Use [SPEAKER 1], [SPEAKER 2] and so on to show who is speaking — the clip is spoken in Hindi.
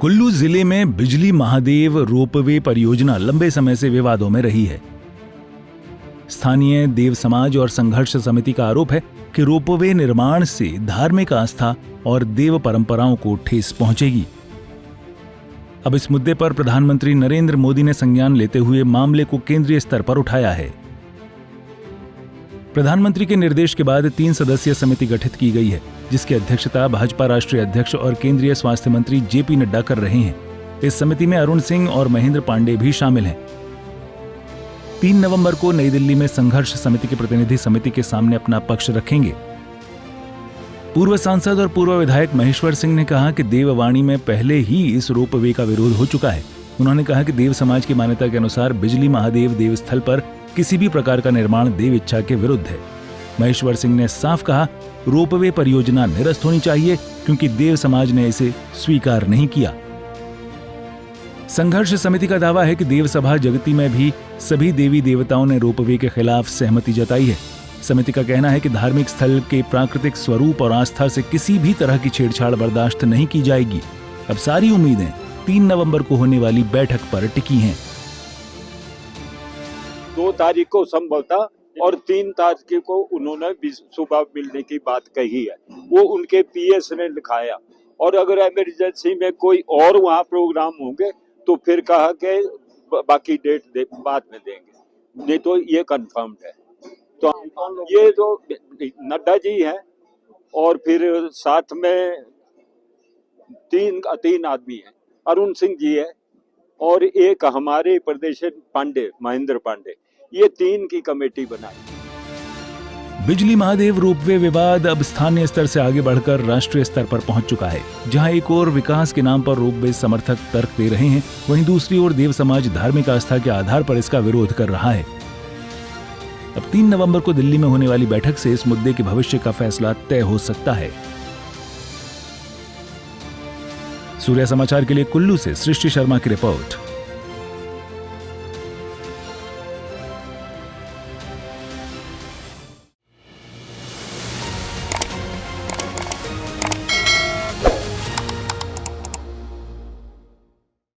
[SPEAKER 1] कुल्लू जिले में बिजली महादेव रोपवे परियोजना लंबे समय से विवादों में रही है। स्थानीय देव समाज और संघर्ष समिति का आरोप है कि रोपवे निर्माण से धार्मिक आस्था और देव परंपराओं को ठेस पहुंचेगी। अब इस मुद्दे पर प्रधानमंत्री नरेंद्र मोदी ने संज्ञान लेते हुए मामले को केंद्रीय स्तर पर उठाया है। प्रधानमंत्री के निर्देश के बाद 3 सदस्यीय समिति गठित की गई है, जिसकी अध्यक्षता भाजपा राष्ट्रीय अध्यक्ष और केंद्रीय स्वास्थ्य मंत्री जेपी नड्डा कर रहे हैं। इस समिति में अरुण सिंह और महेंद्र पांडे भी शामिल हैं। 3 नवंबर को नई दिल्ली में संघर्ष समिति के प्रतिनिधि समिति के सामने अपना पक्ष रखेंगे। पूर्व सांसद और पूर्व विधायक महेश्वर सिंह ने कहा कि देववाणी में पहले ही इस रोपवे का विरोध हो चुका है। उन्होंने कहा कि देव समाज की मान्यता के अनुसार बिजली महादेव देवस्थल पर किसी भी प्रकार का निर्माण देव इच्छा के विरुद्ध है। महेश्वर सिंह ने साफ कहा, रोपवे परियोजना निरस्त होनी चाहिए क्योंकि देव समाज ने इसे स्वीकार नहीं किया। संघर्ष समिति का दावा है कि देव सभा जगती में भी सभी देवी देवताओं ने रोपवे के खिलाफ सहमति जताई है। समिति का कहना है कि धार्मिक स्थल के प्राकृतिक स्वरूप और आस्था से किसी भी तरह की छेड़छाड़ बर्दाश्त नहीं की जाएगी। अब सारी उम्मीदें 3 नवंबर को होने वाली बैठक पर टिकी हैं।
[SPEAKER 2] 2 तारीख को संभवतः और 3 तारीख को उन्होंने सुबह मिलने की बात कही है। वो उनके पीएस ने लिखाया, और अगर इमरजेंसी में कोई और वहाँ प्रोग्राम होंगे तो फिर कहा कि बाकी डेट बाद में देंगे, नहीं तो ये कंफर्म्ड है। तो ये तो नड्डा जी हैं और फिर साथ में 3 आदमी हैं, अरुण सिंह जी है और एक हमारे प्रदेश पांडे, महेंद्र पांडे, ये 3 की कमेटी बनाई।
[SPEAKER 1] बिजली महादेव रोपवे विवाद अब स्थानीय स्तर से आगे बढ़कर राष्ट्रीय स्तर पर पहुंच चुका है। जहां एक ओर विकास के नाम पर रोपवे समर्थक तर्क दे रहे हैं, वहीं दूसरी ओर देव समाज धार्मिक आस्था के आधार पर इसका विरोध कर रहा है। अब 3 नवंबर को दिल्ली में होने वाली बैठक से इस मुद्दे के भविष्य का फैसला तय हो सकता है। सूर्य समाचार के लिए कुल्लू से सृष्टि शर्मा की रिपोर्ट।